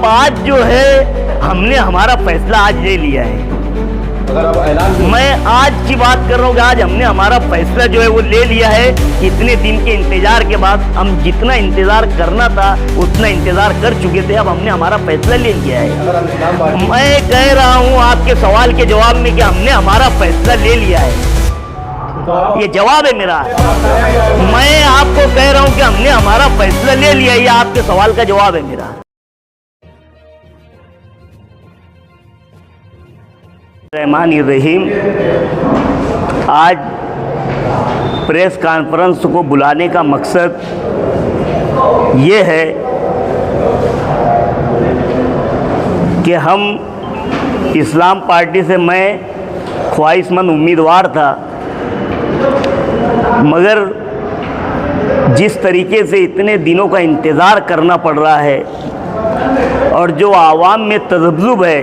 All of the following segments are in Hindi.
आज जो है हमने हमारा फैसला आज ले लिया है। अगर आप ऐलान, मैं आज की बात कर रहा हूँ कि आज हमने हमारा फैसला जो है वो ले लिया है। इतने दिन के इंतजार के बाद हम जितना इंतजार करना था उतना इंतजार कर चुके थे, अब हमने हमारा फैसला ले लिया है। अगर आप इस्लाम पार्टी, मैं कह रहा हूँ आपके सवाल के जवाब में कि हमने हमारा फैसला ले लिया है, ये जवाब है मेरा। मैं आपको कह रहा हूँ कि हमने हमारा फैसला ले लिया, ये आपके सवाल का जवाब है मेरा। रहमानिर्रहीम, आज प्रेस कॉन्फ्रेंस को बुलाने का मकसद ये है कि हम इस्लाम पार्टी से, मैं ख्वाहिशमंद उम्मीदवार था, मगर जिस तरीके से इतने दिनों का इंतज़ार करना पड़ रहा है और जो आवाम में तज़ब्ज़ुब है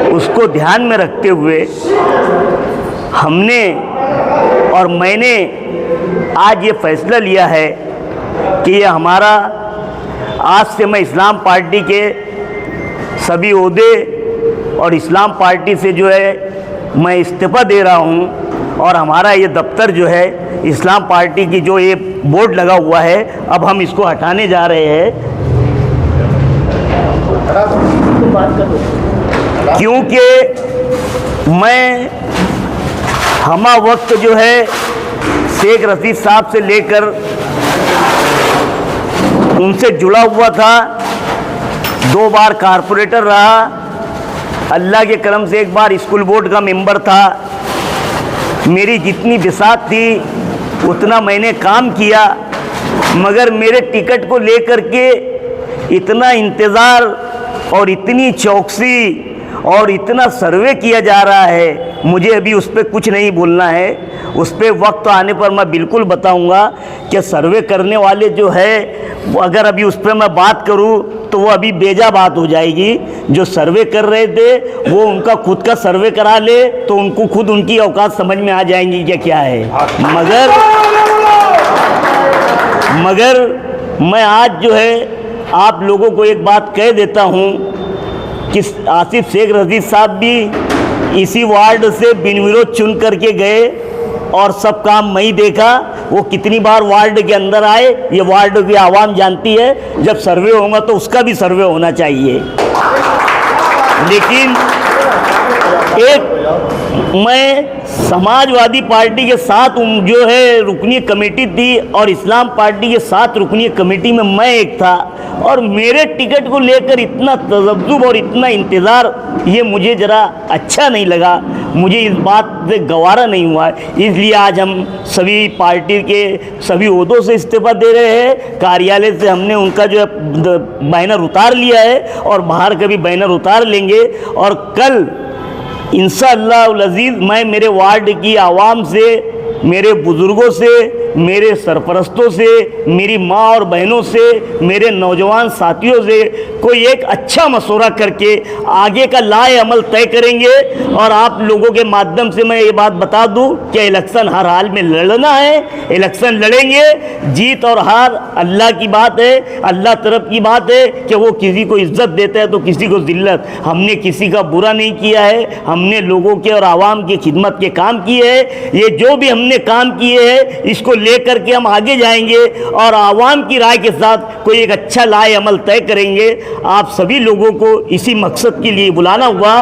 उसको ध्यान में रखते हुए हमने और मैंने आज ये फैसला लिया है कि ये हमारा, आज से मैं इस्लाम पार्टी के सभी ओहदे और इस्लाम पार्टी से जो है मैं इस्तीफ़ा दे रहा हूँ और हमारा ये दफ्तर जो है इस्लाम पार्टी की जो ये बोर्ड लगा हुआ है अब हम इसको हटाने जा रहे हैं। क्योंकि मैं हमा वक्त जो है शेख रशीद साहब से लेकर उनसे जुड़ा हुआ था, 2 बार कारपोरेटर रहा, अल्लाह के करम से 1 बार स्कूल बोर्ड का मेंबर था। मेरी जितनी बिसात थी उतना मैंने काम किया, मगर मेरे टिकट को लेकर के इतना इंतज़ार और इतनी चौकसी और इतना सर्वे किया जा रहा है, मुझे अभी उस पर कुछ नहीं बोलना है। उस पर वक्त आने पर मैं बिल्कुल बताऊंगा कि सर्वे करने वाले जो है, अगर अभी उस पर मैं बात करूं तो वो अभी बेजा बात हो जाएगी। जो सर्वे कर रहे थे वो उनका खुद का सर्वे करा ले तो उनको खुद उनकी औकात समझ में आ जाएंगी कि क्या है। मगर मैं आज जो है आप लोगों को एक बात कह देता हूँ कि आसिफ शेख रशीद साहब भी इसी वार्ड से बिन विरोध चुन करके गए और सब काम मैं ही देखा। वो कितनी बार वार्ड के अंदर आए ये वार्ड की आवाम जानती है। जब सर्वे होगा तो उसका भी सर्वे होना चाहिए। लेकिन एक मैं समाजवादी पार्टी के साथ जो है रुकनी कमेटी थी और इस्लाम पार्टी के साथ रुकनी कमेटी में मैं एक था, और मेरे टिकट को लेकर इतना तज़ब्ज़ुब और इतना इंतज़ार ये मुझे ज़रा अच्छा नहीं लगा, मुझे इस बात से गवारा नहीं हुआ। इसलिए आज हम सभी पार्टी के सभी ओहदों से इस्तीफ़ा दे रहे हैं। कार्यालय से हमने उनका जो है बैनर उतार लिया है और बाहर का भी बैनर उतार लेंगे। और कल इंशाअल्लाह अज़ीज़ मैं मेरे वार्ड की आवाम से, मेरे बुज़ुर्गों से, मेरे सरपरस्तों से, मेरी माँ और बहनों से, मेरे नौजवान साथियों से कोई एक अच्छा मशवरा करके आगे का लाए अमल तय करेंगे। और आप लोगों के माध्यम से मैं ये बात बता दूं कि इलेक्शन हर हाल में लड़ना है, इलेक्शन लड़ेंगे। जीत और हार अल्लाह की बात है, अल्लाह तरफ की बात है कि वो किसी को इज्जत देता है तो किसी को ज़िल्लत। हमने किसी का बुरा नहीं किया है, हमने लोगों के और आवाम की खिदमत के काम किए हैं। ये जो भी हमने काम किए हैं इसको लेकर के हम आगे जाएंगे और आवाम की राय के साथ कोई एक अच्छा लाए अमल तय करेंगे। आप सभी लोगों को इसी मकसद के लिए बुलाना हुआ।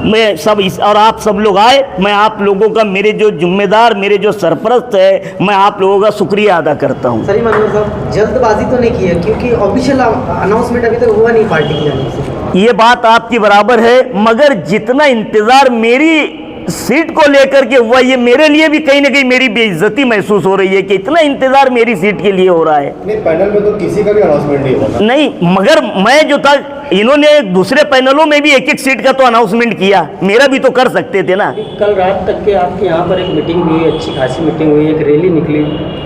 मैं सब और आप सब लोग आए, मैं आप लोगों का, मेरे जो जिम्मेदार, मेरे जो सरपरस्त है, मैं आप लोगों का शुक्रिया अदा करता हूँ। सलीम अनवर साहब, जल्दबाजी तो नहीं की है क्योंकि ऑफिशियल अनाउंसमेंट अभी तक हुआ नहीं पार्टी की जाने से। ये बात आपकी बराबर है, मगर जितना इंतज़ार मेरी सीट को लेकर के हुआ, ये मेरे लिए भी कहीं ना कहीं मेरी बेइज्जती महसूस हो रही है कि इतना इंतजार मेरी सीट के लिए हो रहा है। नहीं, पैनल में तो किसी का भी अनाउंसमेंट नहीं हुआ था। नहीं, मगर मैं जो था, इन्होंने दूसरे पैनलों में भी एक एक सीट का तो अनाउंसमेंट किया, मेरा भी तो कर सकते थे ना। कल रात तक के आपके यहाँ पर एक मीटिंग हुई, अच्छी खासी मीटिंग हुई, एक रैली निकली,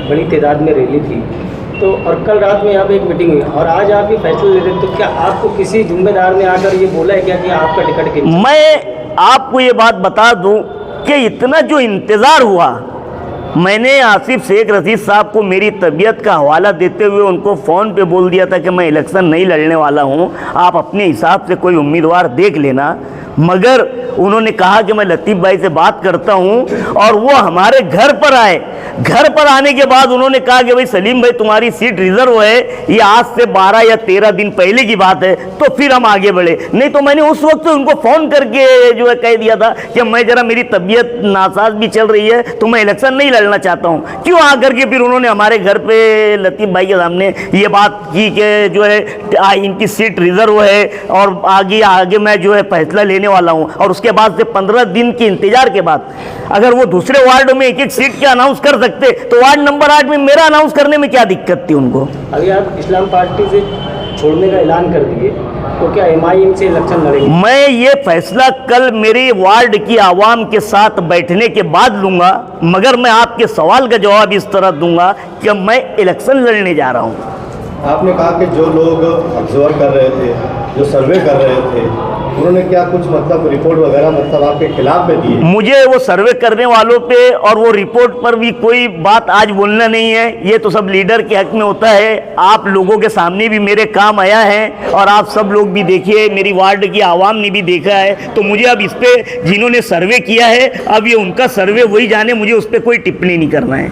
बड़ी तादाद में रैली थी तो, और कल रात में यहाँ पे एक मीटिंग हुई और आज आप ये फैसला ले रहे हैं, तो क्या आपको किसी जिम्मेदार ने आकर ये बोला है क्या कि आपका टिकट मैं आपको ये बात बता दूं कि इतना जो इंतज़ार हुआ मैंने आसिफ शेख रशीद साहब को मेरी तबीयत का हवाला देते हुए उनको फ़ोन पे बोल दिया था कि मैं इलेक्शन नहीं लड़ने वाला हूं, आप अपने हिसाब से कोई उम्मीदवार देख लेना। मगर उन्होंने कहा कि मैं लतीफ़ भाई से बात करता हूं, और वो हमारे घर पर आए। घर पर आने के बाद उन्होंने कहा कि भाई सलीम भाई तुम्हारी सीट रिजर्व है, ये आज से 12 या 13 दिन पहले की बात है। तो फिर हम आगे बढ़े, नहीं तो मैंने उस वक्त उनको फ़ोन करके जो है कह दिया था कि मैं जरा मेरी तबीयत नासाज भी चल रही है तो मैं इलेक्शन नहीं लड़ना चाहता हूँ। क्यों आ करके फिर उन्होंने हमारे घर पे लतीफ़ भाई के सामने ये बात की कि जो है इनकी सीट रिजर्व है और आगे मैं जो है फैसला लेने वाला हूँ। और उसके बाद से 15 दिन के इंतजार के बाद अगर वो दूसरे वार्ड में एक एक सीट के अनाउंस कर सकते तो वार्ड नंबर 8 में मेरा अनाउंस करने में क्या दिक्कत थी उनको। अभी आप इस्लाम पार्टी से छोड़ने का ऐलान कर दिए, तो क्या MIM से इलेक्शन लड़ेंगे? मैं ये फैसला कल मेरे वार्ड की आवाम के साथ बैठने के बाद लूँगा, मगर मैं आपके सवाल का जवाब इस तरह दूंगा कि मैं इलेक्शन लड़ने जा रहा हूँ। आपने कहा कि जो लोग ऑब्जर्व कर रहे थे, जो सर्वे कर रहे थे, उन्होंने क्या कुछ मतलब रिपोर्ट वगैरह मतलब आपके खिलाफ में दी है? मुझे वो सर्वे करने वालों पे और वो रिपोर्ट पर भी कोई बात आज बोलना नहीं है। ये तो सब लीडर के हक में होता है। आप लोगों के सामने भी मेरे काम आया है और आप सब लोग भी देखिए, मेरी वार्ड की आवाम ने भी देखा है। तो मुझे अब इस पर जिन्होंने सर्वे किया है, अब ये उनका सर्वे वही जाने, मुझे उस पर कोई टिप्पणी नहीं करना है।